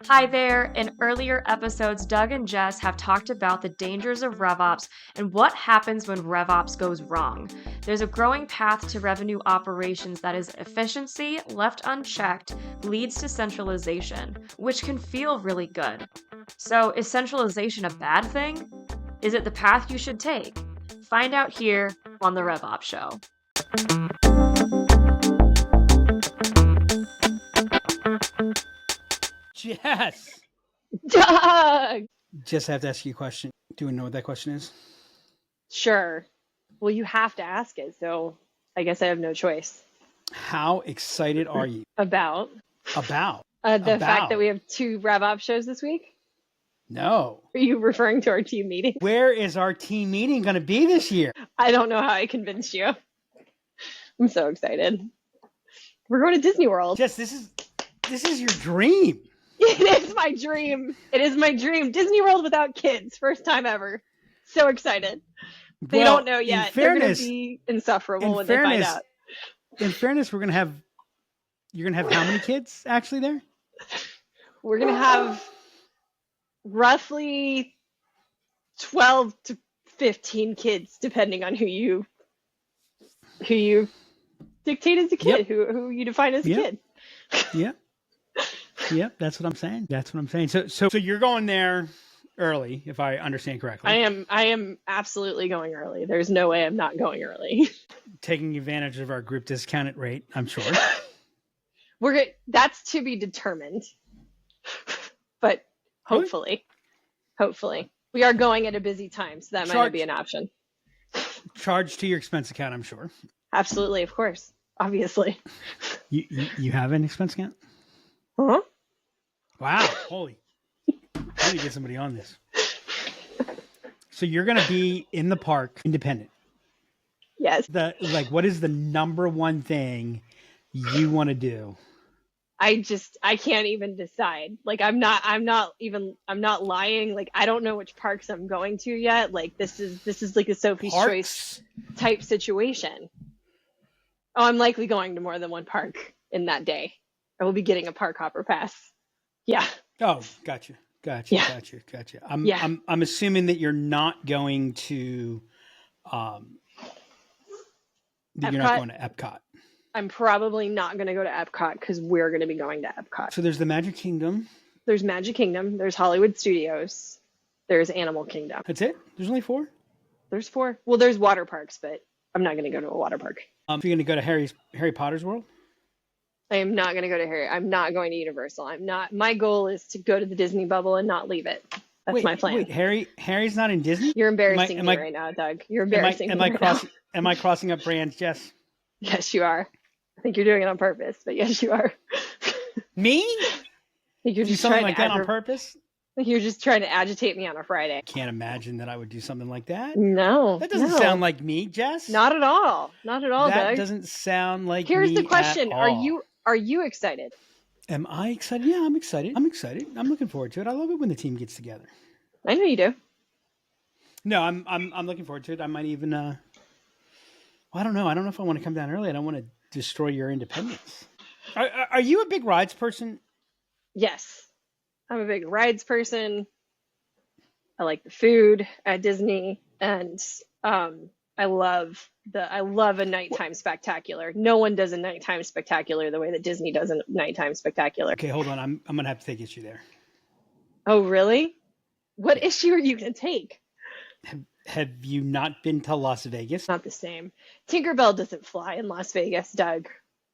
Hi there. In earlier episodes, Doug and Jess have talked about the dangers of RevOps and what happens when RevOps goes wrong. There's a growing path to revenue operations that is efficiency, left unchecked, leads to centralization, which can feel really good. So, is centralization a bad thing? Is it the path you should take? Find out here on the RevOps Show. Jess! Doug! Just have to ask you a question. Do you know what that question is? Sure. Well, you have to ask it, so I guess I have no choice. How excited are you? About? The fact that we have 2 RevOps shows this week? No. Are you referring to our team meeting? Where is our team meeting going to be this year? I don't know how I convinced you. I'm so excited. We're going to Disney World. Jess, this is your dream. It is my dream. It is my dream. Disney World without kids. First time ever. So excited. They don't know yet. They're going to be insufferable when they find out. In fairness, you're going to have how many kids actually there? We're going to have roughly 12 to 15 kids, depending on who you dictate as a kid, who you define as a kid. Yeah. Yep, that's what I'm saying. So you're going there early, if I understand correctly. I am absolutely going early. There's no way I'm not going early. Taking advantage of our group discounted rate, I'm sure. That's to be determined. But hopefully, we are going at a busy time, so that might not be an option. Charge to your expense account, I'm sure. Absolutely, of course, obviously. You have an expense account? Huh? Wow, holy. I need to get somebody on this. So you're going to be in the park independent. Yes. What is the number one thing you want to do? I can't even decide. I'm not lying. I don't know which parks I'm going to yet. This is like a Sophie's Choice type situation. Oh, I'm likely going to more than one park in that day. I will be getting a park hopper pass. Yeah. Oh, gotcha. I'm assuming that you're not going to you're not going to Epcot. I'm probably not going to go to Epcot because we're going to be going to Epcot. So there's the Magic Kingdom. There's Magic Kingdom. There's Hollywood Studios. There's Animal Kingdom. That's it? There's only 4? There's 4. Well, there's water parks, but I'm not going to go to a water park. You're going to go to Harry Potter's World? I am not going to go to Harry. I'm not going to Universal. My goal is to go to the Disney bubble and not leave it. That's my plan. Wait, Harry's not in Disney? You're embarrassing me right now, Doug. You're embarrassing me right now. Am I crossing up brands, Jess? Yes, you are. I think you're doing it on purpose, but yes, you are. Me? I think you're do something like that on purpose? I think you're just trying to agitate me on a Friday. I can't imagine that I would do something like that. No. That doesn't sound like me, Jess. Not at all. Not at all, Doug. That doesn't sound like Here's me the question. At all. Are you excited? Am I excited? Yeah, I'm excited. I'm looking forward to it. I love it when the team gets together. I know you do. No, I'm looking forward to it. I might even I don't know. I don't know if I want to come down early. I don't want to destroy your independence. Are you a big rides person? Yes. I'm a big rides person. I like the food at Disney, and I love a nighttime spectacular. No one does a nighttime spectacular the way that Disney does a nighttime spectacular. Okay, hold on. I'm going to have to take issue there. Oh, really? What issue are you going to take? Have you not been to Las Vegas? Not the same. Tinkerbell doesn't fly in Las Vegas, Doug.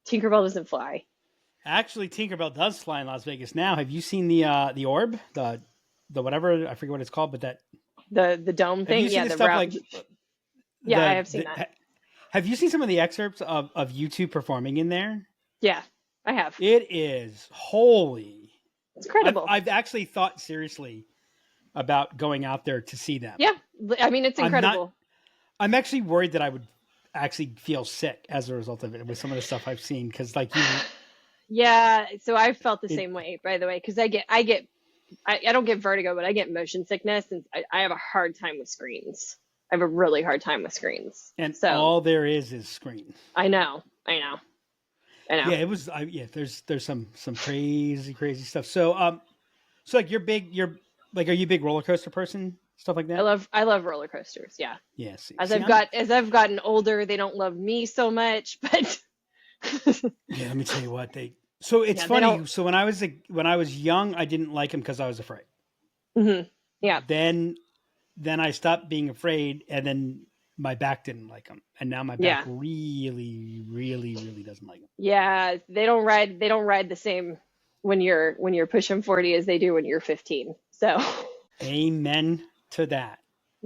Tinkerbell doesn't fly. Actually, Tinkerbell does fly in Las Vegas now. Have you seen the orb? The whatever, I forget what it's called, but that... The dome thing? Yeah, the round... I have seen that. Have you seen some of the excerpts of YouTube performing in there? Yeah, I have. It is holy. It's incredible. I've actually thought seriously about going out there to see them. Yeah, I mean, it's incredible. I'm actually worried that I would actually feel sick as a result of it with some of the stuff I've seen. Because yeah, so I've felt the same way, by the way, because I don't get vertigo, but I get motion sickness, and I have a hard time with screens. I have a really hard time with screens. And so, all there is screen. I know. Yeah, it was. There's some crazy stuff. So So like you're like, are you a big roller coaster person? Stuff like that? I love roller coasters. Yeah. Yeah. See, As I've gotten older, they don't love me so much, but yeah, let me tell you what so it's Yeah, funny. So when I was young, I didn't like them because I was afraid. Mhm. Yeah. Then I stopped being afraid, and then my back didn't like them, and now my back really, really, really doesn't like them. Yeah, they don't ride the same when you're pushing 40 as they do when you're 15. So Amen to that.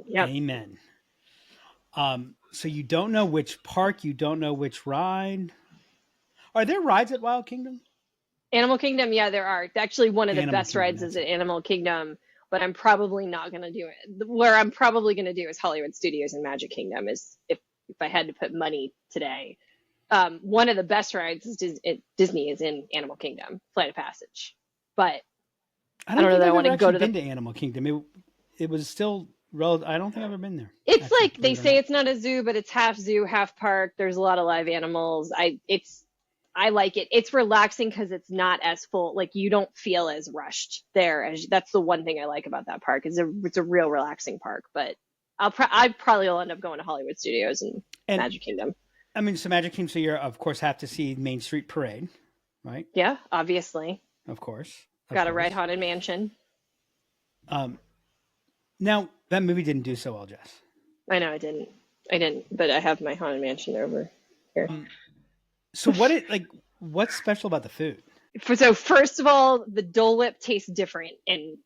Yep. Amen. So you don't know which park, you don't know which ride. Are there rides at Wild Kingdom? Animal Kingdom, yeah, there are. Actually, one of the Animal best Kingdom, rides is at Animal Kingdom, but I'm probably not going to do it. Where I'm probably going to do is Hollywood Studios and Magic Kingdom, is if I had to put money today. One of the best rides is Disney is in Animal Kingdom, Flight of Passage. But I don't know that that I want to go to been to Animal Kingdom. It was still relative. I don't think I've ever been there. It's actually, like they say it's not a zoo, but it's half zoo, half park. There's a lot of live animals. I like it. It's relaxing because it's not as full. Like you don't feel as rushed there. That's the one thing I like about that park. It's a real relaxing park. But I probably will end up going to Hollywood Studios and Magic Kingdom. I mean, so Magic Kingdom. So you of course have to see Main Street Parade, right? Yeah, obviously. Of course. Got to ride Haunted Mansion. Now that movie didn't do so well, Jess. I know I didn't, but I have my Haunted Mansion over here. So what's special about the food? So first of all, the Dole Whip tastes different in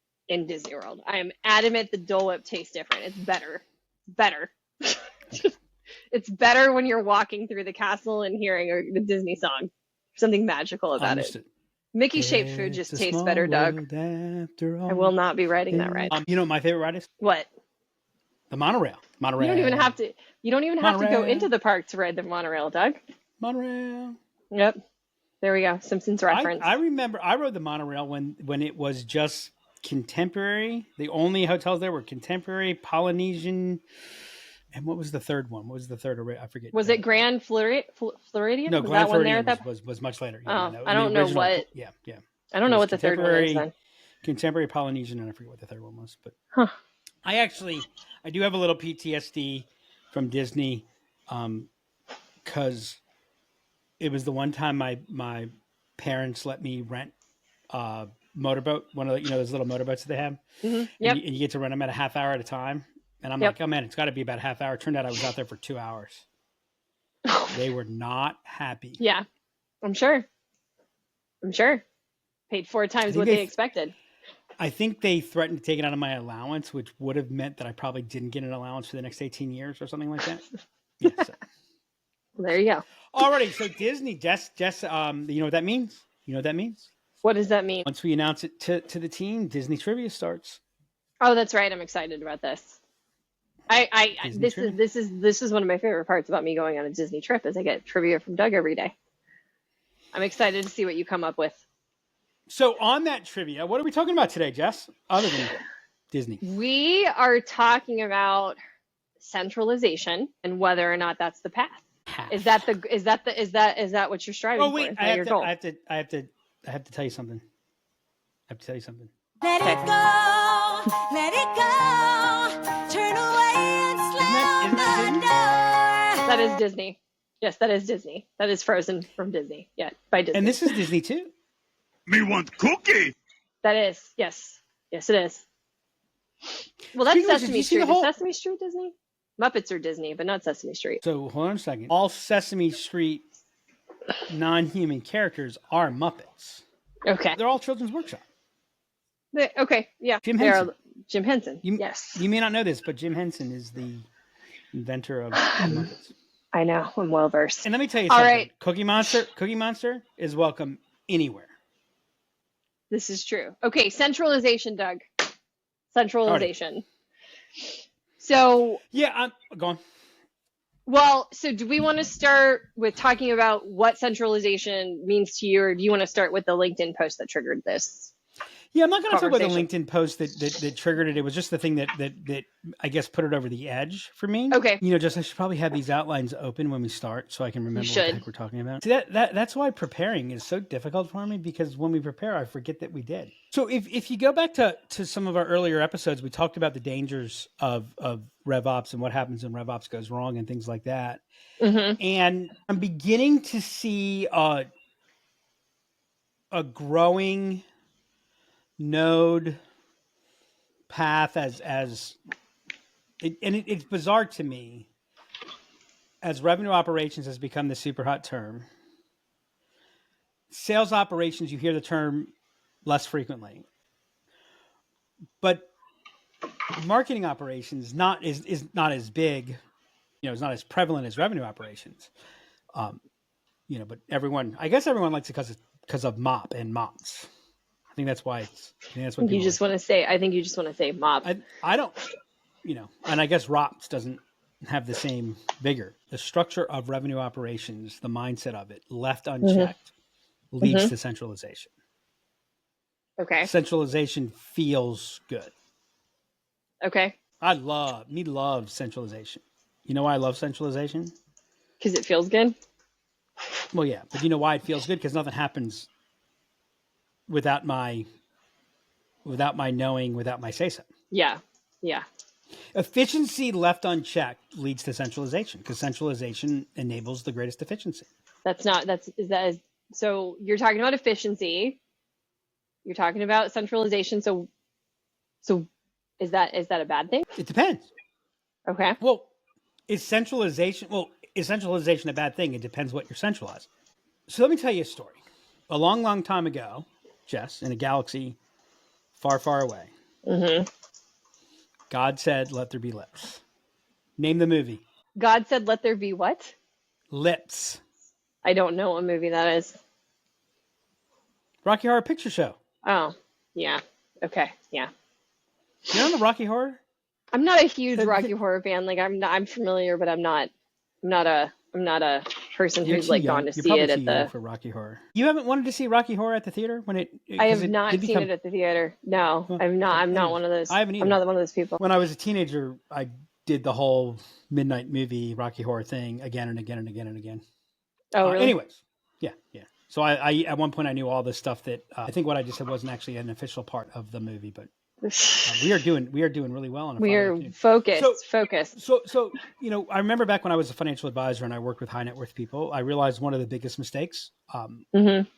Disney World. I am adamant the Dole Whip tastes different. It's better. It's better when you're walking through the castle and hearing the Disney song. Something magical about it. Mickey-shaped food just tastes better, Doug. I will not be riding that ride. You know what my favorite ride is? What? The monorail. You don't even have to. You don't even have to go into the park to ride the monorail, Doug. Monorail. Yep. There we go. Simpsons reference. I remember I rode the monorail when it was just contemporary. The only hotels there were contemporary, Polynesian, and what was the third one? What was the third? I forget. Was it Grand Floridian? No, was Grand that one there Floridian was much later. Yeah, I don't know what. Yeah. I don't know what the third one is then. Contemporary, Polynesian, and I forget what the third one was. But Huh. I do have a little PTSD from Disney, because it was the one time my parents let me rent a motorboat, one of those little motorboats that they have. Mm-hmm. Yep. And you get to rent them at a half hour at a time. And I'm like, oh man, it's got to be about a half hour. Turned out I was out there for 2 hours. They were not happy. Yeah, I'm sure. Paid 4 times what they expected. I think they threatened to take it out of my allowance, which would have meant that I probably didn't get an allowance for the next 18 years or something like that. Yeah, so. Well, there you go. Alrighty, so Disney, Jess, you know what that means? You know what that means? What does that mean? Once we announce it to the team, Disney Trivia starts. Oh, that's right. I'm excited about this. This is one of my favorite parts about me going on a Disney trip is I get trivia from Doug every day. I'm excited to see what you come up with. So on that trivia, what are we talking about today, Jess? Other than Disney, we are talking about centralization and whether or not that's the path. Is that what you're striving for? Oh wait, Is I that your goal? have to tell you something. Let it go, turn away and slam the door. That is Disney. Yes, that is Disney. That is Frozen from Disney. Yeah, by Disney. And this is Disney too. Me want cookie. That is, yes, it is. Well, that's Sesame Street. Is Sesame Street Disney? Muppets are Disney, but not Sesame Street. So hold on a second. All Sesame Street non-human characters are Muppets. Okay. They're all Children's Workshop. Okay, yeah. Jim Henson. Jim Henson. Yes. You may not know this, but Jim Henson is the inventor of Muppets. I know. I'm well versed. And let me tell you something. All right. Cookie Monster is welcome anywhere. This is true. Okay, centralization, Doug. Centralization. Alright. So yeah, go on. Well, so do we want to start with talking about what centralization means to you, or do you want to start with the LinkedIn post that triggered this? Yeah, I'm not going to talk about the conversation. LinkedIn post that triggered it. It was just the thing that I guess put it over the edge for me. Okay. Just I should probably have these outlines open when we start so I can remember what the should. heck we're talking about. See, that's why preparing is so difficult for me, because when we prepare, I forget that we did. So if you go back to some of our earlier episodes, we talked about the dangers of RevOps and what happens when RevOps goes wrong and things like that. Mm-hmm. And I'm beginning to see a growing node path as it's bizarre to me, as revenue operations has become the super hot term. Sales operations, you hear the term less frequently, but marketing operations is not as big, it's not as prevalent as revenue operations. But everyone likes it because of MOP and MOPS. I think that's why I think you just want to say MOP. I don't, and I guess ROPS doesn't have the same vigor. The structure of revenue operations, the mindset of it, left unchecked, leads to centralization. Okay. Centralization feels good. Okay. I love centralization. You know why I love centralization? Because it feels good. Well, yeah, but you know why it feels good? Because nothing happens without my knowing, without my say-so. Yeah. Yeah. Efficiency left unchecked leads to centralization, because centralization enables the greatest efficiency. So you're talking about efficiency. You're talking about centralization. So is that a bad thing? It depends. Okay. Well, is centralization a bad thing? It depends what you're centralizing. So let me tell you a story. A long, long time ago, Jess, in a galaxy far, far away, God said, "Let there be lips." Name the movie. God said, "Let there be what?" Lips. I don't know what movie that is. Rocky Horror Picture Show. Oh, yeah. Okay, yeah. You know the Rocky Horror? I'm not a huge Rocky Horror fan. Like I'm familiar, but I'm not a person who's like gone to see it at the. For Rocky Horror. You haven't wanted to see Rocky Horror at the theater when it? I have not seen it at the theater. No, I'm not one of those. I haven't either. I'm not one of those people. When I was a teenager, I did the whole midnight movie Rocky Horror thing again and again and again and again. Oh, really? Anyways, yeah. So I at one point I knew all this stuff that I think what I just said wasn't actually an official part of the movie, but we are doing really well on it. We are focused. So I remember back when I was a financial advisor and I worked with high net worth people, I realized one of the biggest mistakes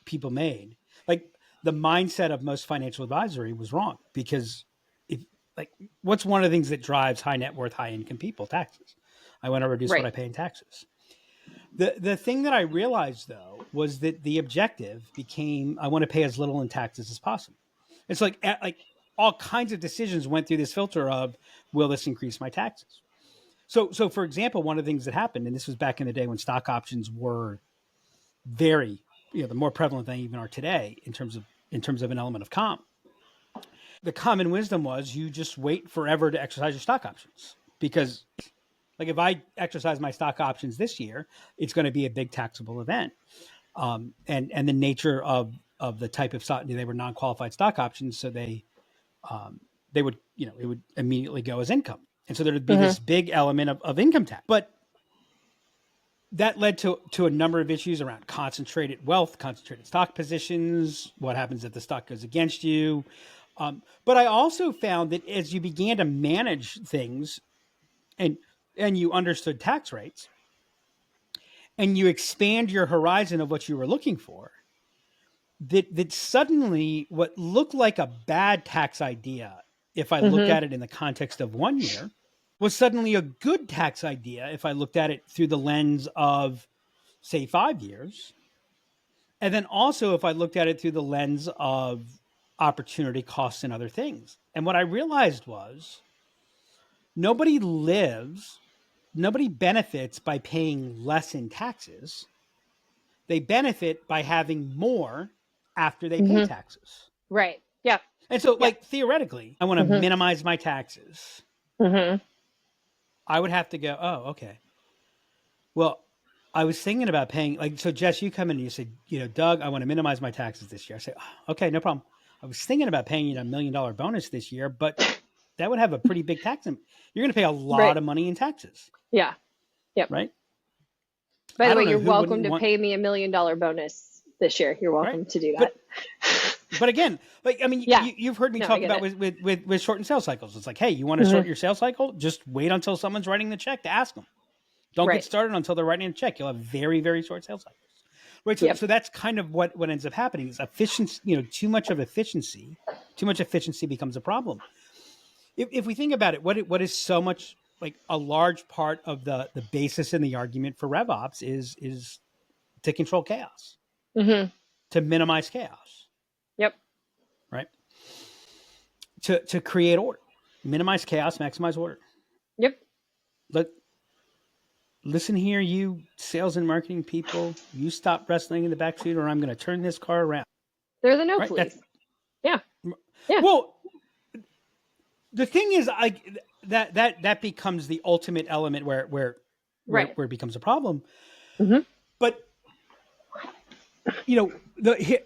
people made, like the mindset of most financial advisory, was wrong, because what's one of the things that drives high net worth, high income people? Taxes. I want to reduce what I pay in taxes. The thing that I realized, though, was that the objective became, I want to pay as little in taxes as possible. It's like all kinds of decisions went through this filter of, will this increase my taxes? So for example, one of the things that happened, and this was back in the day when stock options were very, the more prevalent than they even are today in terms of an element of comp. The common wisdom was, you just wait forever to exercise your stock options, because like if I exercise my stock options this year, it's going to be a big taxable event. And the nature of the type of stock, they were non-qualified stock options. So they would, it would immediately go as income. And so there would be this big element of income tax. But that led to a number of issues around concentrated wealth, concentrated stock positions, what happens if the stock goes against you. But I also found that as you began to manage things and you understood tax rates and you expand your horizon of what you were looking for, that suddenly what looked like a bad tax idea, if I looked at it in the context of 1 year, was suddenly a good tax idea if I looked at it through the lens of, say, 5 years. And then also if I looked at it through the lens of opportunity costs and other things. And what I realized was, nobody benefits by paying less in taxes. They benefit by having more after they pay taxes. Right. Yeah. And so, theoretically, I want to minimize my taxes. I would have to go, oh, okay. Well, I was thinking about paying, so Jess, you come in and you say, Doug, I want to minimize my taxes this year. I say, oh, okay, no problem. I was thinking about paying you $1 million bonus this year, but that would have a pretty big tax. You're going to pay a lot of money in taxes. Yeah. Yep. Right. By the way, you're welcome to pay me $1 million bonus this year. You're welcome to do that. But again, like, I mean, you've heard me talk about with shortened sales cycles. It's like, hey, you want to shorten your sales cycle? Just wait until someone's writing the check to ask them. Don't get started until they're writing a check. You'll have very, very short sales cycles. Right. So, so that's kind of what ends up happening is efficiency, too much efficiency becomes a problem. If we think about it, what is so much like a large part of the basis in the argument for RevOps is to control chaos, to minimize chaos. Yep. Right. To create order, minimize chaos, maximize order. Yep. Listen here, you sales and marketing people, you stop wrestling in the backseat or I'm going to turn this car around. They're the police. Yeah. Well, the thing is, that becomes the ultimate element where it becomes a problem. But,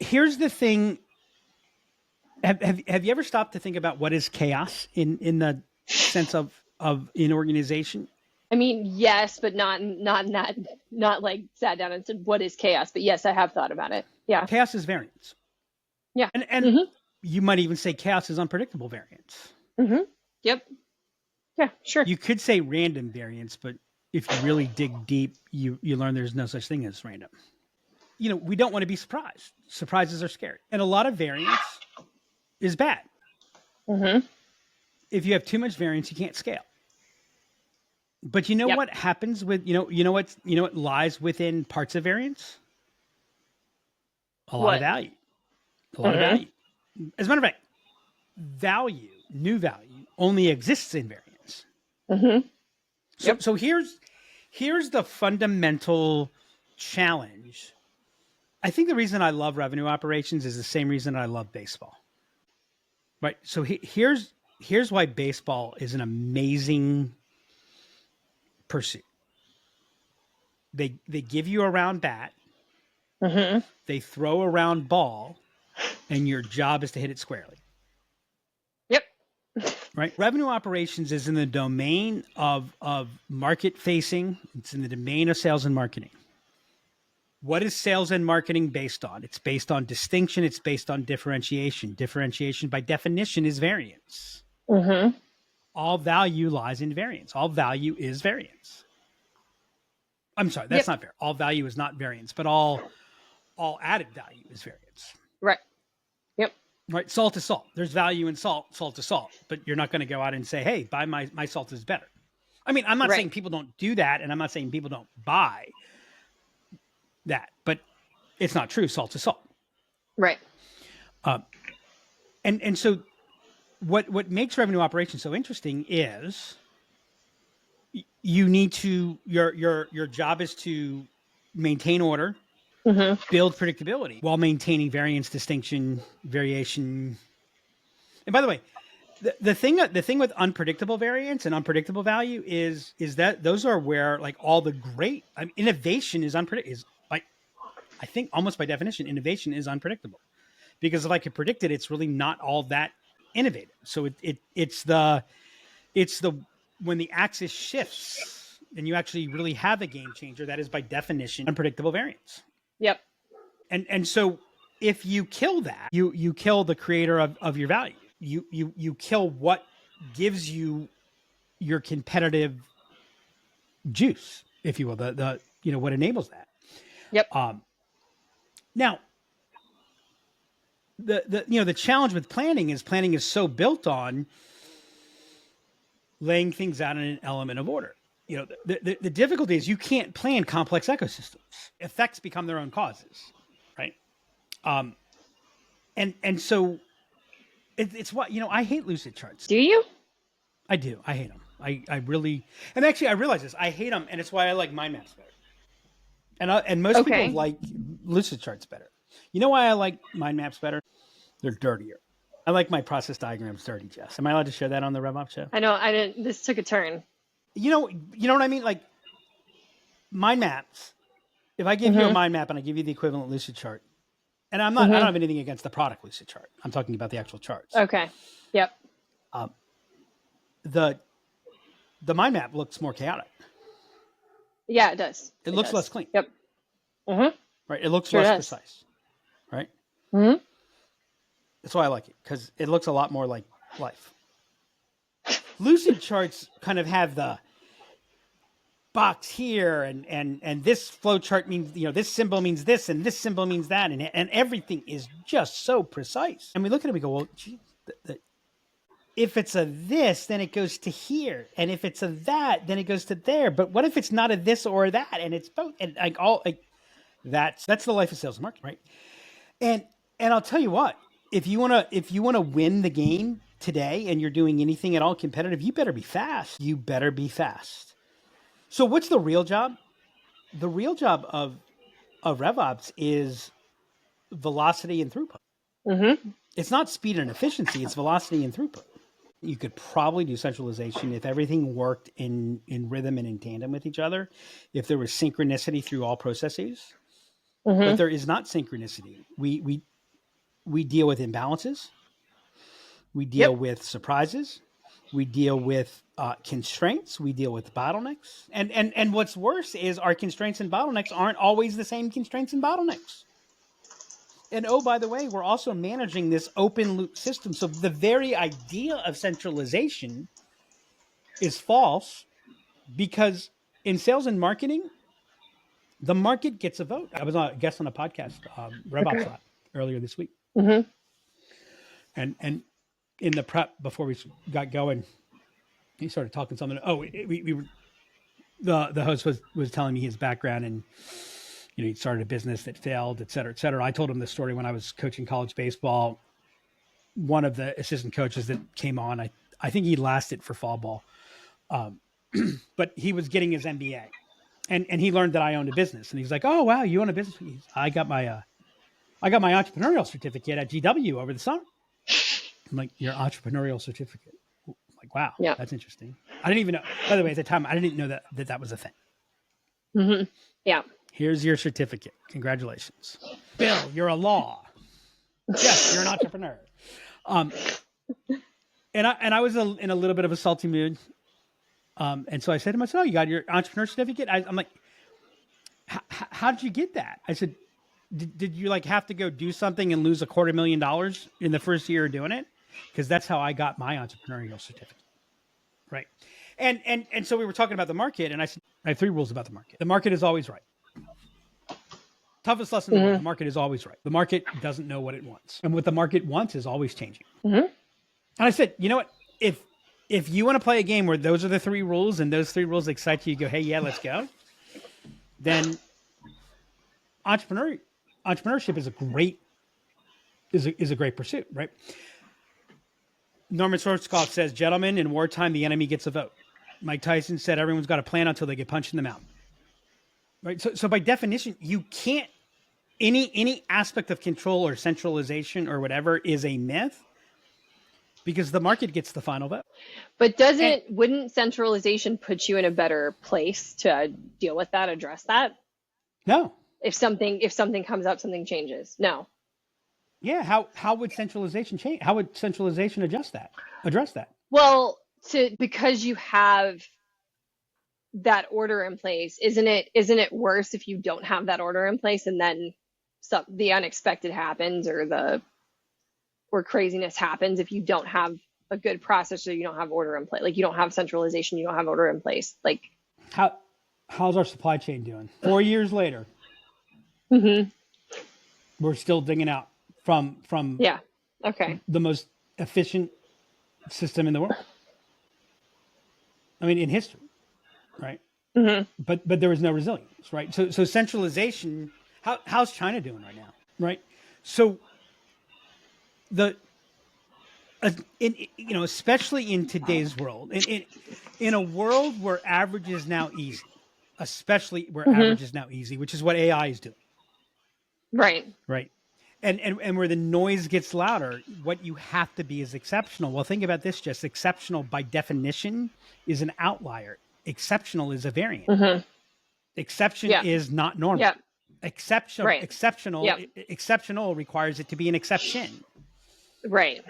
here's the thing. Have you ever stopped to think about what is chaos in the sense of in organization? I mean, yes, but not like sat down and said, what is chaos? But yes, I have thought about it. Yeah. Chaos is variance. Yeah. And you might even say chaos is unpredictable variance. Yep. Yeah, sure. You could say random variance, but if you really dig deep, you learn there's no such thing as random. We don't want to be surprised. Surprises are scary. And a lot of variance is bad. If you have too much variance, you can't scale. But what happens with what lies within parts of variance? A lot of value. A lot of value. As a matter of fact, new value only exists in variance. So here's the fundamental challenge. I think the reason I love revenue operations is the same reason I love baseball. Right. So here's why baseball is an amazing pursuit. They give you a round bat, they throw a round ball, and your job is to hit it squarely. Yep. Right. Revenue operations is in the domain of market facing. It's in the domain of sales and marketing. What is sales and marketing based on? It's based on distinction. It's based on differentiation. Differentiation by definition is variance. All value lies in variance. All value is variance. I'm sorry, that's not fair. All value is not variance, but all added value is variance. Right. Yep. Right. Salt is salt. There's value in salt. Salt is salt. But you're not going to go out and say, hey, buy my salt is better. I mean, I'm not saying people don't do that, and I'm not saying people don't buy that, but it's not true. Salt is salt. Right. And so what makes revenue operations so interesting is you need to your job is to maintain order, build predictability while maintaining variance, distinction, variation. And by the way, the thing with unpredictable variance and unpredictable value is that those are where like all the great innovation is unpredictable. I think almost by definition, innovation is unpredictable because if I could predict it, it's really not all that innovative. So it's the when the axis shifts and you actually really have a game changer, that is by definition unpredictable variance. Yep. And so if you kill that, you kill the creator of your value. You kill what gives you your competitive juice, if you will, the what enables that. Yep. Now, the challenge with planning is so built on laying things out in an element of order. The difficulty is you can't plan complex ecosystems. Effects become their own causes, right? And so it's what I hate lucid charts. Do you? I do. I hate them. I really, and actually I realize this. I hate them, and it's why I like mind maps better. And most people like lucid charts better. You know why I like mind maps better? They're dirtier. I like my process diagrams dirty, Jess. Am I allowed to share that on the RevOps show? I know. I didn't. This took a turn. You know what I mean? Like mind maps. If I give you a mind map and I give you the equivalent lucid chart, And I don't have anything against the product lucid chart. I'm talking about the actual charts. Okay. Yep. The mind map looks more chaotic. Yeah, it does. It looks less clean. Yep. Mm-hmm. Right. It looks Sure less does. precise. Right. Mm-hmm. That's why I like it, because it looks a lot more like life. Lucid charts kind of have the box here, and this flow chart means, this symbol means this, and this symbol means that, and everything is just so precise. And we look at it and we go, well, gee, if it's a this, then it goes to here, and if it's a that, then it goes to there. But what if it's not a this or a that, and it's both? And that's the life of sales and marketing, right? And I'll tell you what, if you wanna win the game today, and you're doing anything at all competitive, you better be fast. You better be fast. So what's the real job? The real job of RevOps is velocity and throughput. Mm-hmm. It's not speed and efficiency, it's velocity and throughput. You could probably do centralization if everything worked in rhythm and in tandem with each other, if there was synchronicity through all processes. Mm-hmm. But there is not synchronicity. We deal with imbalances. We deal with surprises. We deal with constraints. We deal with bottlenecks. And what's worse is our constraints and bottlenecks aren't always the same constraints and bottlenecks. And oh, by the way, we're also managing this open loop system. So the very idea of centralization is false, because in sales and marketing, the market gets a vote. I was a guest on a podcast, RevOps Lab, earlier this week. Mm-hmm. And in the prep before we got going, he started talking something. Oh, we were, the host was telling me his background, and he started a business that failed, et cetera, et cetera. I told him the story when I was coaching college baseball. One of the assistant coaches that came on, I think he lasted for fall ball, but he was getting his MBA, and he learned that I owned a business, and he's like, "Oh wow, you own a business?" I got my entrepreneurial certificate at GW over the summer. I'm like, your entrepreneurial certificate? I'm like, wow, that's interesting. I didn't even know. By the way, at the time, I didn't know that was a thing. Mm-hmm. Yeah. Here's your certificate. Congratulations. Bill, you're a law. Yes, you're an entrepreneur. And I was in a little bit of a salty mood. And so I said to myself, you got your entrepreneur certificate? I'm like, how did you get that? I said, did you have to go do something and lose $250,000 in the first year of doing it? Because that's how I got my entrepreneurial certificate. Right. And so we were talking about the market, and I said, I have 3 rules about the market. The market is always right. Toughest lesson in the world, the market is always right. The market doesn't know what it wants. And what the market wants is always changing. Mm-hmm. And I said, you know what? If you want to play a game where those are the 3 rules, and those 3 rules excite you, go, hey, yeah, let's go, then entrepreneurship is a great pursuit, right? Norman Schwarzkopf says, gentlemen, in wartime, the enemy gets a vote. Mike Tyson said, everyone's got a plan until they get punched in the mouth. Right. So by definition, you can't, any aspect of control or centralization or whatever is a myth, because the market gets the final vote. But wouldn't centralization put you in a better place to deal with that, address that? No. If something comes up, something changes. No. Yeah. How would centralization change? How would centralization address that? Well, because you have that order in place, isn't it worse if you don't have that order in place, and then the unexpected happens, or craziness happens if you don't have a good process, or you don't have order in place? You don't have centralization, you don't have order in place. How's our supply chain doing? 4 years later, we're still digging out from the most efficient system in the world. I mean, in history, right? Mm-hmm. But there was no resilience, right? So centralization. How's China doing right now, right? So especially in today's world, in a world where average is now easy, especially where average is now easy, which is what AI is doing, right? And where the noise gets louder, what you have to be is exceptional. Well, think about this, Jess. Exceptional by definition is an outlier. Exceptional is a variant. Mm-hmm. Exception is not normal. Yeah. Right. Exceptional requires it to be an exception. Right.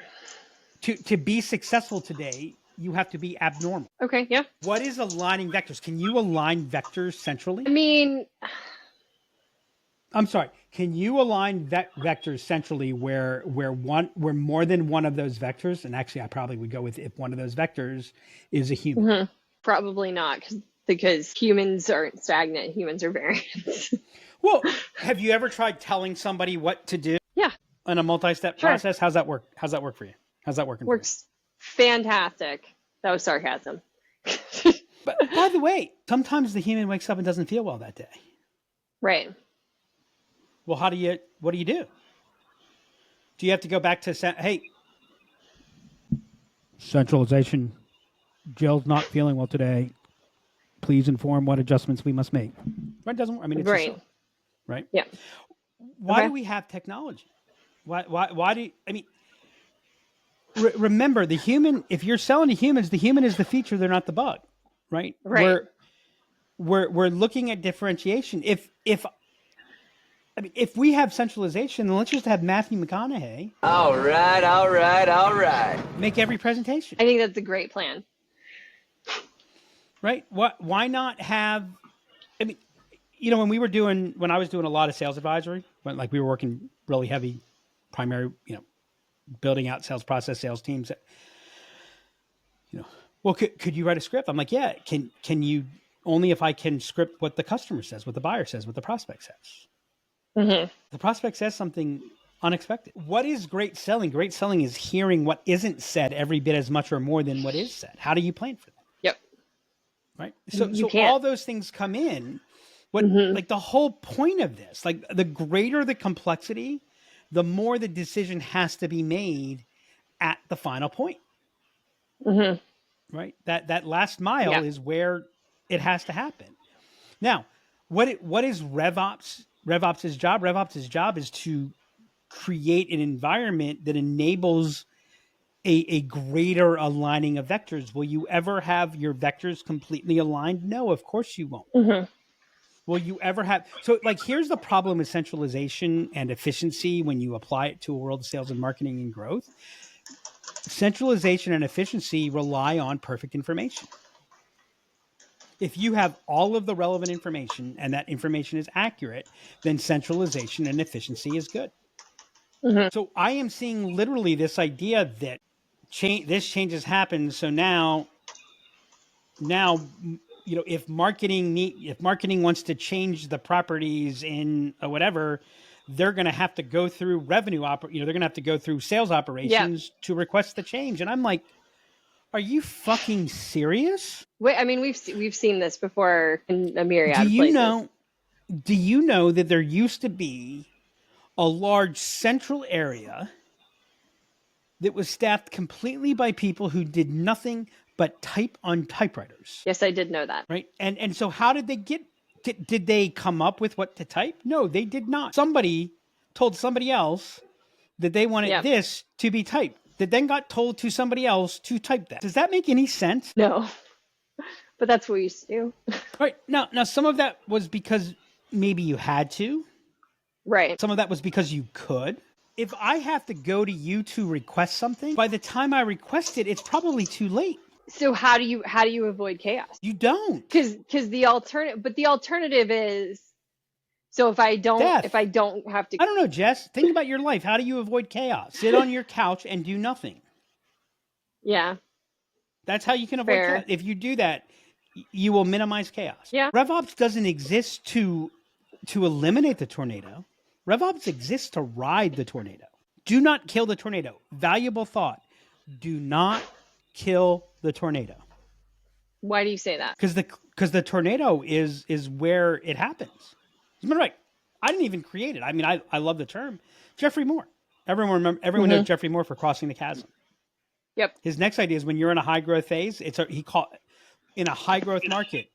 To be successful today, you have to be abnormal. Okay. Yeah. What is aligning vectors? Can you align vectors centrally? I mean, I'm sorry. Can you align vectors centrally where more than one of those vectors, and actually I probably would go with if one of those vectors is a human. probably not, because humans aren't stagnant. Humans are variants. Well, have you ever tried telling somebody what to do? Yeah. In a multi-step process? How's that work? How's that work for you? How's that working? Works fantastic. That was sarcasm. But by the way, sometimes the human wakes up and doesn't feel well that day. Right. Well, what do you do? Do you have to go back to hey, centralization, Jill's not feeling well today. Please inform what adjustments we must make. Right? Doesn't, I mean, it's right. Right? Yeah. Why do we have technology? Why do you, I mean, remember the human, if you're selling to humans, the human is the feature, they're not the bug, right? Right. We're looking at differentiation. If we have centralization, then let's just have Matthew McConaughey. All right. Make every presentation. I think that's a great plan. Right? Why not have, I mean, you know, when I was doing a lot of sales advisory, when we were working really heavy, primary, you know, building out sales process, sales teams, you know, well, could you write a script? I'm like, yeah. Can you, only if I can script what the customer says, what the buyer says, what the prospect says. Mm-hmm. The prospect says something unexpected. What is great selling? Great selling is hearing what isn't said every bit as much or more than what is said. How do you plan for that? Yep. Right. So all those things come in. What like the whole point of this, like the greater the complexity, the more the decision has to be made at the final point. Mm-hmm. Right. That last mile is where it has to happen. Now, what is RevOps? RevOps' job? RevOps' job is to create an environment that enables a greater aligning of vectors. Will you ever have your vectors completely aligned? No, of course you won't. Mm-hmm. Will you ever have... So, like, here's the problem with centralization and efficiency when you apply it to a world of sales and marketing and growth. Centralization and efficiency rely on perfect information. If you have all of the relevant information and that information is accurate, then centralization and efficiency is good. Mm-hmm. So I am seeing literally this idea that this change has happened. So now, you know, if marketing wants to change the properties in whatever, they're going to have to go through they're going to have to go through sales operations to request the change. And I'm like, are you fucking serious? Wait, I mean, we've seen this before in a myriad of places. Do you know that there used to be a large central area that was staffed completely by people who did nothing but type on typewriters? Yes, I did know that. Right. And so how did they did they come up with what to type? No, they did not. Somebody told somebody else that they wanted this to be typed, that then got told to somebody else to type that. Does that make any sense? No, but that's what we used to do. Right. Now some of that was because maybe you had to. Right. Some of that was because you could. If I have to go to you to request something, by the time I request it, it's probably too late. So how do you avoid chaos? You don't. Because the alternative is, so if I don't have to, I don't know, Jess, think about your life. How do you avoid chaos? Sit on your couch and do nothing. Yeah. That's how you can avoid chaos. If you do that, you will minimize chaos. Yeah. RevOps doesn't exist to eliminate the tornado. RevOps exists to ride the tornado. Do not kill the tornado. Valuable thought. Do not kill the tornado. Why do you say that? Because the tornado is where it happens. Right. I didn't even create it. I mean, I love the term. Jeffrey Moore. Everyone knows Jeffrey Moore for Crossing the Chasm. Yep. His next idea is when you're in a high growth phase, in a high growth market.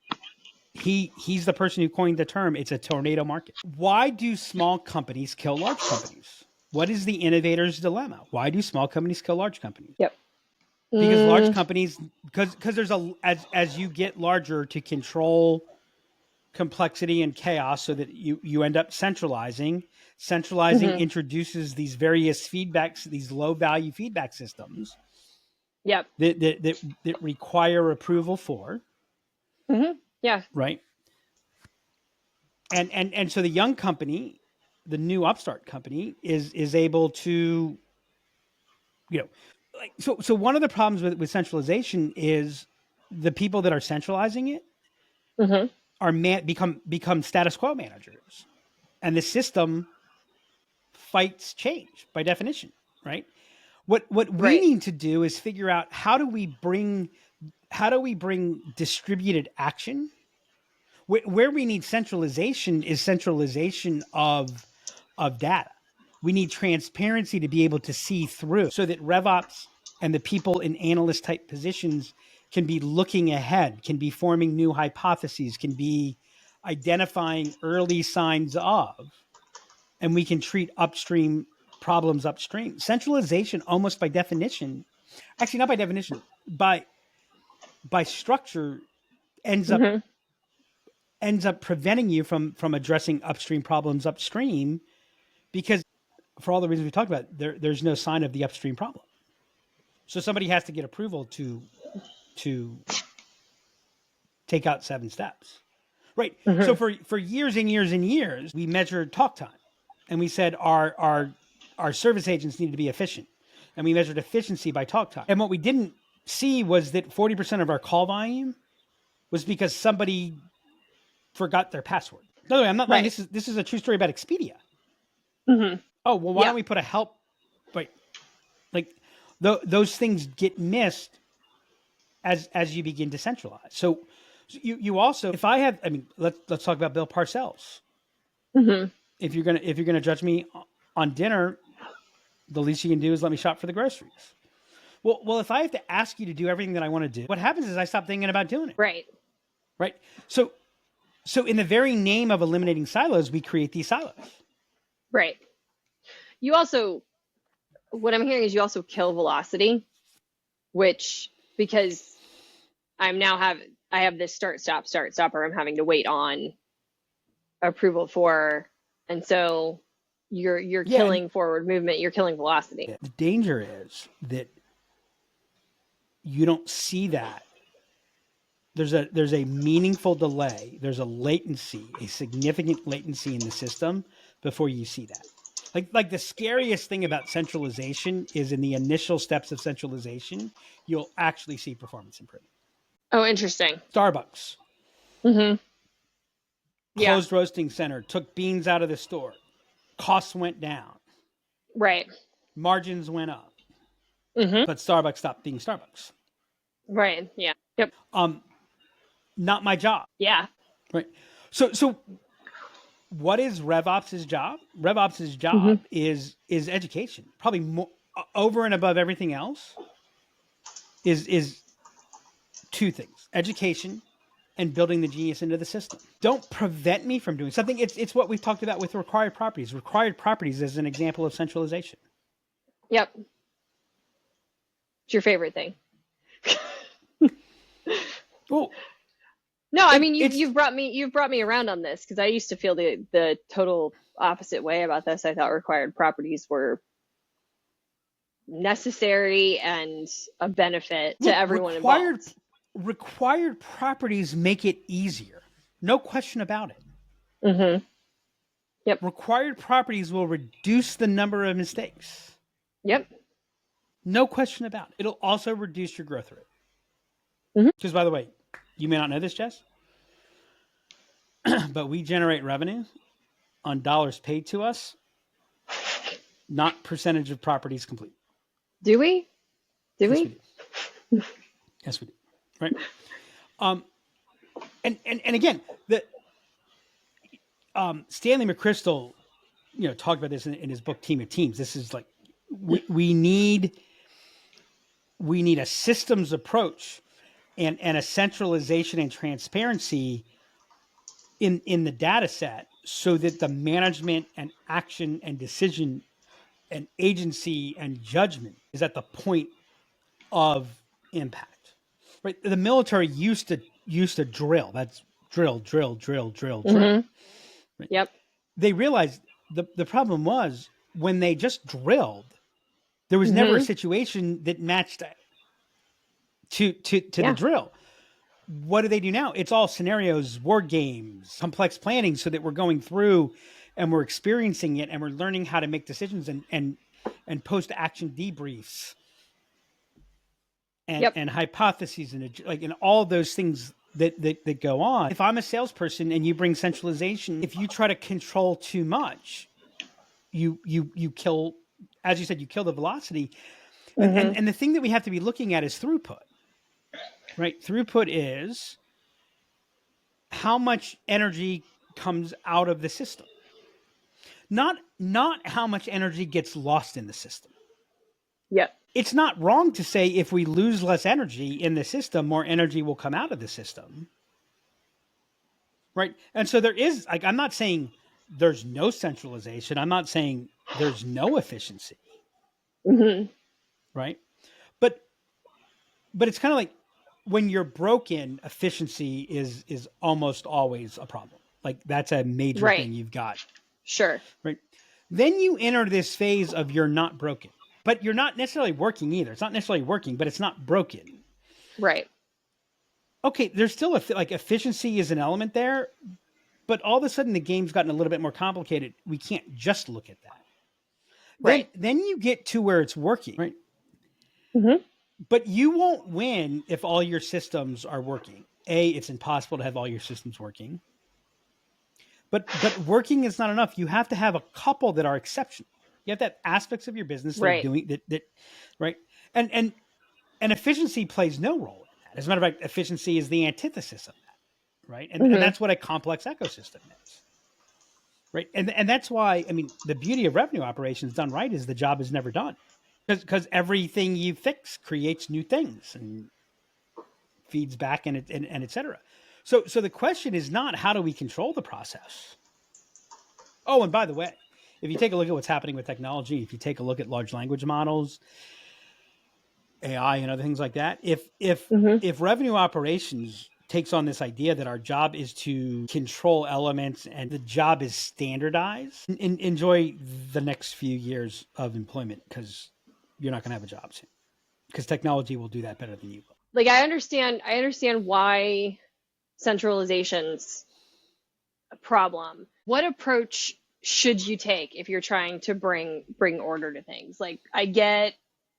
He's the person who coined the term. It's a tornado market. Why do small companies kill large companies? What is the innovator's dilemma? Why do small companies kill large companies? Yep. Because large companies, because there's as you get larger to control complexity and chaos so that you end up centralizing. Centralizing introduces these various feedbacks, these low value feedback systems that require approval for. Yeah. Right. And so the young company, the new upstart company is able to, so one of the problems with centralization is the people that are centralizing it are become status quo managers, and the system fights change by definition, right? What we need to do is figure out how do we bring distributed action. Where we need centralization is centralization of data. We need transparency to be able to see through so that RevOps and the people in analyst type positions can be looking ahead, can be forming new hypotheses, can be identifying early signs of, and we can treat upstream problems upstream. Centralization almost by definition, actually not by definition, by structure ends up preventing you from addressing upstream problems upstream, because for all the reasons we talked about, there's no sign of the upstream problem. So somebody has to get approval to take out 7 steps, right? So for years and years and years, we measured talk time, and we said our service agents needed to be efficient, and we measured efficiency by talk time. And what we didn't see was that 40% of our call volume was because somebody forgot their password. No, I'm not lying. This is a true story about Expedia. Oh, well, why don't we put a help? Right. Like those things get missed as you begin to centralize. So you also, if I have, I mean, let's talk about Bill Parcells. If you're gonna judge me on dinner, the least you can do is let me shop for the groceries. Well, if I have to ask you to do everything that I want to do, what happens is I stop thinking about doing it. Right. So in the very name of eliminating silos, we create these silos. Right. You also, what I'm hearing is you also kill velocity, which, because I have this start, stop, or I'm having to wait on approval for, and so you're killing forward movement, you're killing velocity. The danger is that you don't see that. There's a meaningful delay. There's a latency, a significant latency in the system before you see that. Like the scariest thing about centralization is in the initial steps of centralization, you'll actually see performance improvement. Oh, interesting. Starbucks. Closed roasting center, took beans out of the store. Costs went down. Right. Margins went up. But Starbucks stopped being Starbucks. Right. Yeah. Yep. Not my job. Yeah. Right. So what is RevOps' job? RevOps' job is education. Probably more, over and above everything else, is 2 things: education and building the genius into the system. Don't prevent me from doing something. It's what we've talked about with required properties. Required properties is an example of centralization. Yep. It's your favorite thing. Well, no, I mean you've brought me around on this, because I used to feel the total opposite way about this. I thought required properties were necessary and a benefit to everyone involved. Required properties make it easier. No question about it. Yep. Required properties will reduce the number of mistakes. Yep. No question about it. It'll also reduce your growth rate. Because, by the way, you may not know this, Jess, but we generate revenue on dollars paid to us, not percentage of properties complete. Do we? Yes, we do. Yes, we do. Right. And again, the Stanley McChrystal, talked about this in his book Team of Teams. This is like we need a systems approach and a centralization and transparency in the data set, so that the management and action and decision and agency and judgment is at the point of impact. Right? The military used to drill. That's drill, drill, drill, drill, drill. Mm-hmm. Yep. They realized the problem was when they just drilled, there was never a situation that matched to the drill. What do they do now? It's all scenarios, war games, complex planning, so that we're going through and we're experiencing it and we're learning how to make decisions and post action debriefs and hypotheses and all those things that go on. If I'm a salesperson and you bring centralization, if you try to control too much, you kill, as you said, you kill the velocity. And the thing that we have to be looking at is throughput. Right. Throughput is how much energy comes out of the system, not how much energy gets lost in the system. Yep. It's not wrong to say if we lose less energy in the system, more energy will come out of the system. Right. And so there is, like, I'm not saying there's no centralization. I'm not saying there's no efficiency. Right. But it's kind of like, when you're broken, efficiency is almost always a problem. Like, that's a major thing you've got. Sure. Right. Then you enter this phase of you're not broken, but you're not necessarily working either. It's not necessarily working, but it's not broken. Right. Okay. There's still like efficiency is an element there, but all of a sudden the game's gotten a little bit more complicated. We can't just look at that. Right. Then you get to where it's working. Right. But you won't win if all your systems are working. It's impossible to have all your systems working. But working is not enough. You have to have a couple that are exceptional. You have to have aspects of your business that are doing that, right? And efficiency plays no role in that. As a matter of fact, efficiency is the antithesis of that, right? And that's what a complex ecosystem is. Right. And that's why, I mean, the beauty of revenue operations done right is the job is never done. Because everything you fix creates new things and feeds back and et cetera. So the question is not how do we control the process? Oh, and by the way, if you take a look at what's happening with technology, if you take a look at large language models, AI and other things like that, if revenue operations takes on this idea that our job is to control elements and the job is standardized, enjoy the next few years of employment, because you're not going to have a job soon, because technology will do that better than you will. Like, I understand why centralization's a problem. What approach should you take if you're trying to bring order to things? Like, I get,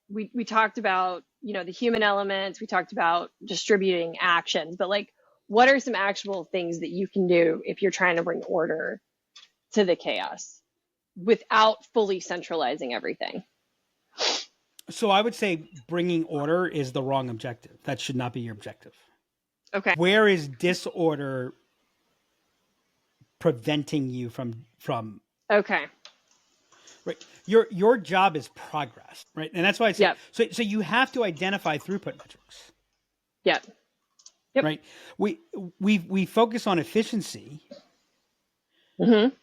we talked about, the human elements, we talked about distributing actions, but like, what are some actionable things that you can do if you're trying to bring order to the chaos without fully centralizing everything? So I would say bringing order is the wrong objective. That should not be your objective. Okay. Where is disorder preventing you from? Okay. Right. Your job is progress, right? And that's why I say, so you have to identify throughput metrics. Yep. Right. We focus on efficiency.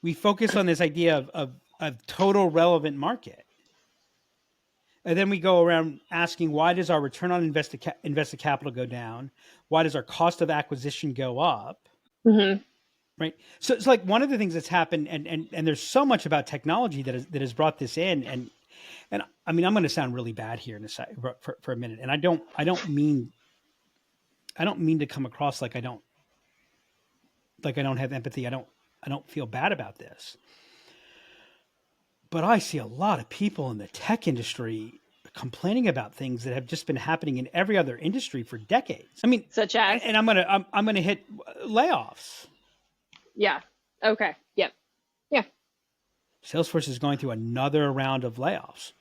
We focus on this idea of total relevant market. And then we go around asking, why does our return on invested capital go down? Why does our cost of acquisition go up? Right. So it's like one of the things that's happened, and there's so much about technology that has brought this in. And I mean, I'm going to sound really bad here in a sec, for a minute. And I don't mean to come across like I don't have empathy. I don't feel bad about this. But I see a lot of people in the tech industry complaining about things that have just been happening in every other industry for decades. I mean, such as, and I'm gonna hit layoffs. Yeah. Okay. Yep. Yeah. Salesforce is going through another round of layoffs.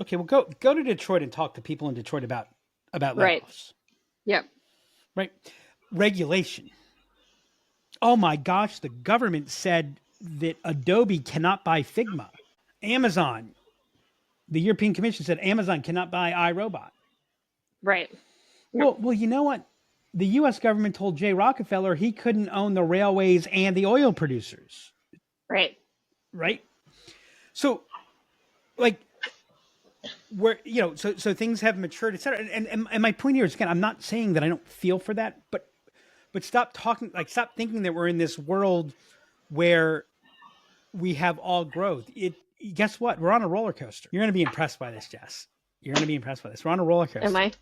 Okay, well, go to Detroit and talk to people in Detroit about layoffs. Right. Yep. Right. Regulation. Oh my gosh, the government said that Adobe cannot buy Figma. Amazon, the European Commission said Amazon cannot buy iRobot. Right. Well, you know what? The U.S. government told Jay Rockefeller he couldn't own the railways and the oil producers. Right. Right. So, like, where, so things have matured, et cetera. And my point here is, again, I'm not saying that I don't feel for that, but but stop thinking that we're in this world where we have all growth. Guess what? We're on a roller coaster. You're going to be impressed by this, Jess. You're going to be impressed by this. We're on a roller coaster. Am I?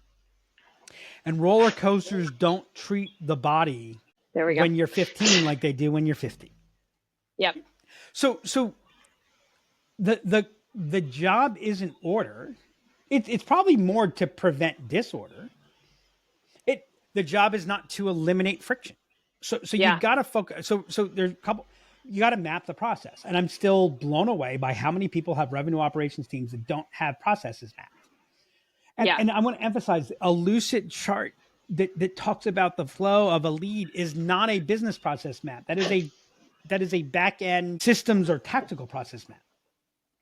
And roller coasters don't treat the body There we go. when you're 15 like they do when you're 50. Yep. So the job isn't order. It's probably more to prevent disorder. The job is not to eliminate friction. So you got to focus. So there's a couple. You got to map the process. And I'm still blown away by how many people have revenue operations teams that don't have processes mapped. And I want to emphasize a lucid chart that talks about the flow of a lead is not a business process map. That is a back end systems or tactical process map.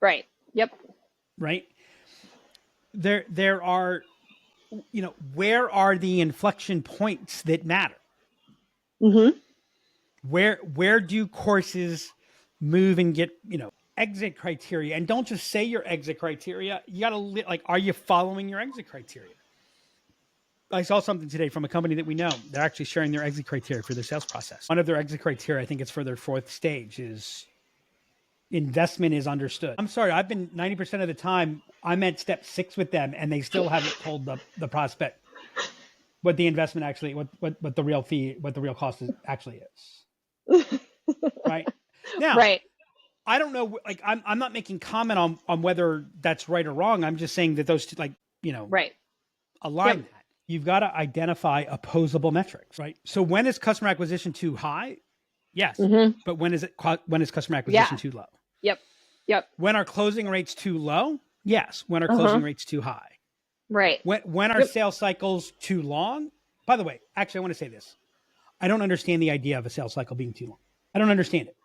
Right. Yep. Right. There are, where are the inflection points that matter? Mm-hmm. Where do courses move and get, exit criteria? And don't just say your exit criteria. You got to are you following your exit criteria? I saw something today from a company that we know. They're actually sharing their exit criteria for their sales process. One of their exit criteria, I think it's for their 4th stage, is investment is understood. I'm sorry, I've been 90% of the time, I'm at step 6 with them and they still haven't told the prospect what the investment actually, what the real fee, what the real cost actually is. Right? Now, right. I don't know, I'm not making comment on whether that's right or wrong. I'm just saying that those two, right. align that. You've got to identify opposable metrics, right? So when is customer acquisition too high? Yes. Mm-hmm. But when is customer acquisition too low? Yep. When are closing rates too low? Yes. When are closing rates too high? Right. When are sales cycles too long? By the way, actually, I want to say this. I don't understand the idea of a sales cycle being too long. I don't understand it.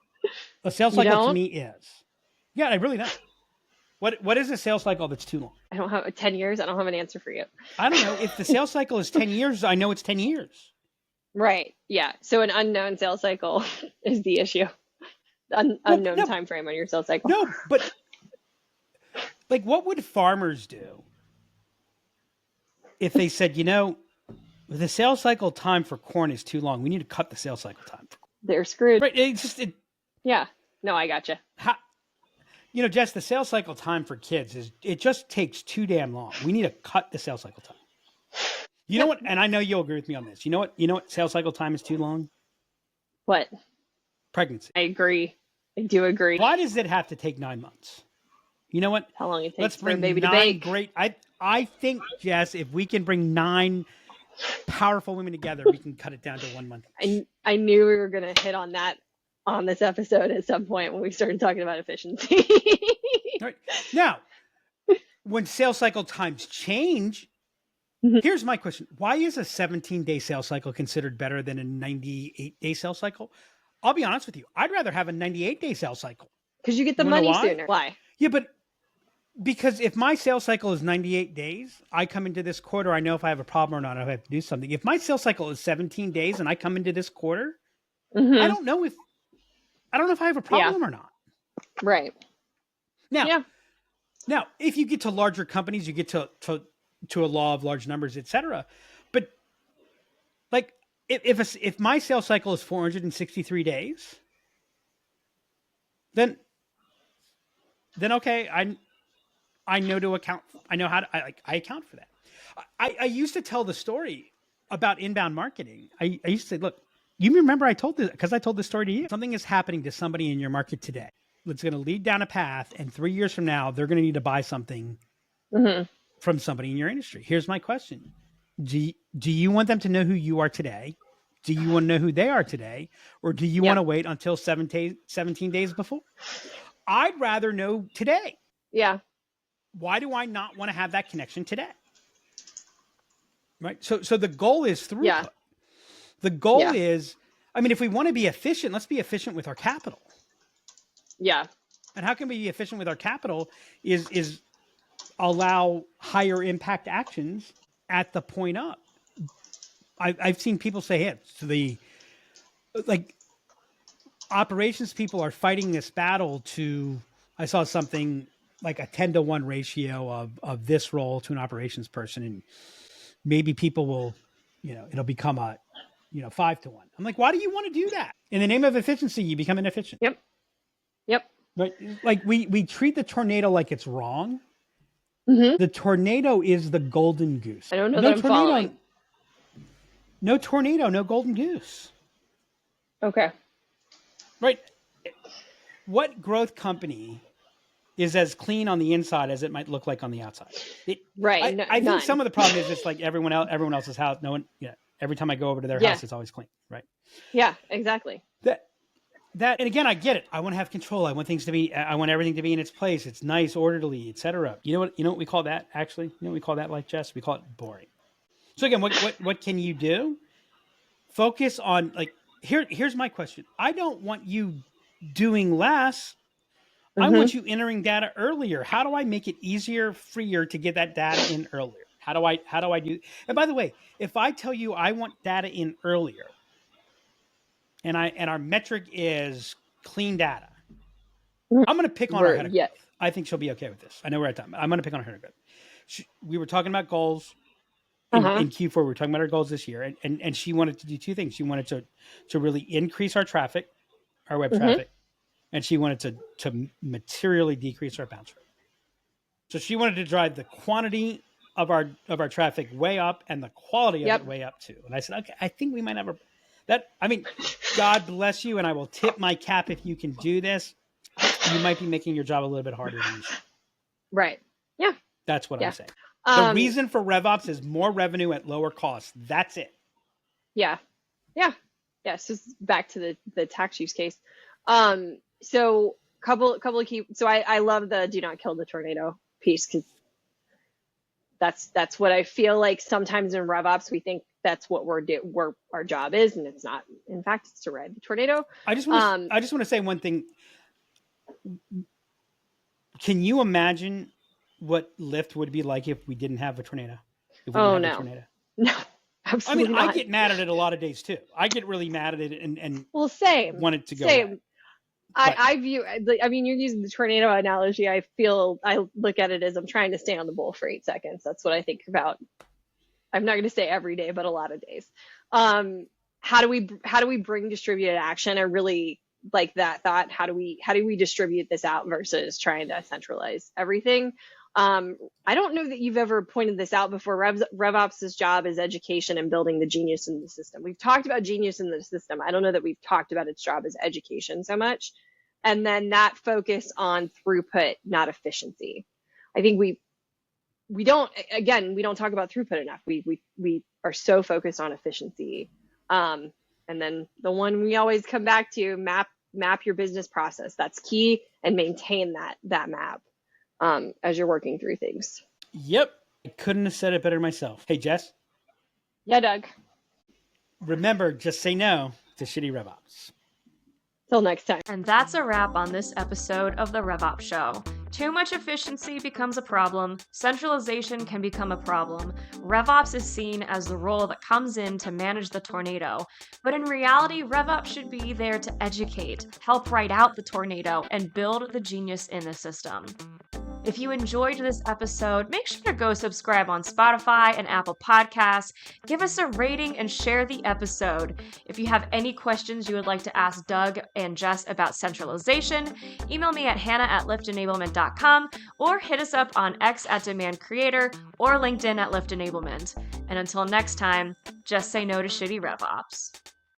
A sales cycle to me is. Yeah, I really don't. What is a sales cycle that's too long? I don't have 10 years. I don't have an answer for you. I don't know. If the sales cycle is 10 years, I know it's 10 years. Right. Yeah. So an unknown sales cycle is the issue. Unknown time frame on your sales cycle. No, but what would farmers do if they said, the sales cycle time for corn is too long. We need to cut the sales cycle time. They're screwed. Right. Yeah. No, I gotcha. Jess, the sales cycle time for kids it just takes too damn long. We need to cut the sales cycle time. You know what? And I know you'll agree with me on this. You know what sales cycle time is too long? What? Pregnancy. I agree. I do agree. Why does it have to take 9 months? You know what? How long it takes Let's for bring a baby to 9 bake. great. I think, Jess, if we can bring 9 powerful women together, we can cut it down to 1 month. I knew we were going to hit on that on this episode at some point when we started talking about efficiency. Right. Now, when sales cycle times change, here's my question. Why is a 17-day sales cycle considered better than a 98-day sales cycle? I'll be honest with you. I'd rather have a 98-day sales cycle. Because you get the money sooner. Why? Yeah, but because if my sales cycle is 98 days, I come into this quarter, I know if I have a problem or not, if I have to do something. If my sales cycle is 17 days and I come into this quarter, I don't know if I have a problem or not. Right. Now, if you get to larger companies, you get to a law of large numbers, etc. But if my sales cycle is 463 days, then okay, I know to account. I know how to I account for that. I used to tell the story about inbound marketing. I used to say, look, you remember I told this because I told this story to you. Something is happening to somebody in your market today. It's going to lead down a path, and 3 years from now, they're going to need to buy something from somebody in your industry. Here's my question: Do you want them to know who you are today? Do you want to know who they are today, or do you want to wait until 17 days before? I'd rather know today. Yeah. Why do I not want to have that connection today? Right. So the goal is throughput. Yeah. The goal is, if we want to be efficient, let's be efficient with our capital. Yeah. And how can we be efficient with our capital is allow higher impact actions at the point up. I've seen people say, hey, so the operations people are fighting this battle I saw something like a 10-to-1 ratio of this role to an operations person. And maybe people will, it'll become 5 to 1. I'm like, why do you want to do that? In the name of efficiency, you become inefficient. Yep. But like we treat the tornado like it's wrong. Mm-hmm. The tornado is the golden goose. I don't know that I'm following. No tornado, no golden goose. Okay. Right. What growth company is as clean on the inside as it might look like on the outside? Right. I think some of the problem is just like everyone else's house. No one. Yeah. Every time I go over to their house, it's always clean. Right. Yeah. Exactly. That and again, I get it. I want to have control. I want everything to be in its place. It's nice, orderly, etc. You know what we call that? Actually, you know what we call that, like Jess? We call it boring. So again, what can you do? Focus on here's my question. I don't want you doing less. Mm-hmm. I want you entering data earlier. How do I make it easier, freer to get that data in earlier? How do I do? And by the way, if I tell you I want data in earlier, and our metric is clean data, I'm going to pick on our head of growth. I think she'll be okay with this. I know we're at time. I'm going to pick on her head of growth. We were talking about goals in Q4. We were talking about our goals this year, and she wanted to do two things. She wanted to really increase our traffic, our web traffic, and she wanted to materially decrease our bounce rate. So she wanted to drive the quantity of our traffic way up and the quality of it way up too. And I said, okay, I think we might have God bless you, and I will tip my cap if you can do this. You might be making your job a little bit harder than you should. Right. Yeah. That's what I'm saying. The reason for RevOps is more revenue at lower cost. That's it. Yeah. Yeah. Yeah. So back to the tax use case. So couple of key. So I love the do not kill the tornado piece, because that's what I feel like sometimes in RevOps we think that's what our job is, and it's not. In fact, it's to ride the tornado. I just want to say one thing. Can you imagine what Lyft would be like if we didn't have a tornado? No, absolutely not. I get mad at it a lot of days too. I get really mad at it and same. Want it to go. Same. I view. I mean, you're using the tornado analogy. I look at it as I'm trying to stay on the bull for 8 seconds. That's what I think about. I'm not going to say every day, but a lot of days. How do we bring distributed action? I really like that thought. How do we distribute this out versus trying to centralize everything? I don't know that you've ever pointed this out before. RevOps' job is education and building the genius in the system. We've talked about genius in the system. I don't know that we've talked about its job as education so much. And then that focus on throughput, not efficiency. I think we don't talk about throughput enough. We are so focused on efficiency. And then the one we always come back to, map your business process. That's key, and maintain that map as you're working through things. Yep. I couldn't have said it better myself. Hey, Jess. Yeah, Doug. Remember, just say no to shitty RevOps. Till next time. And that's a wrap on this episode of the RevOps Show. Too much efficiency becomes a problem. Centralization can become a problem. RevOps is seen as the role that comes in to manage the tornado. But in reality, RevOps should be there to educate, help ride out the tornado, and build the genius in the system. If you enjoyed this episode, make sure to go subscribe on Spotify and Apple Podcasts. Give us a rating and share the episode. If you have any questions you would like to ask Doug and Jess about centralization, email me at hannah@liftenablement.com or hit us up on X @DemandCreator or LinkedIn @LiftEnablement. And until next time, just say no to shitty RevOps.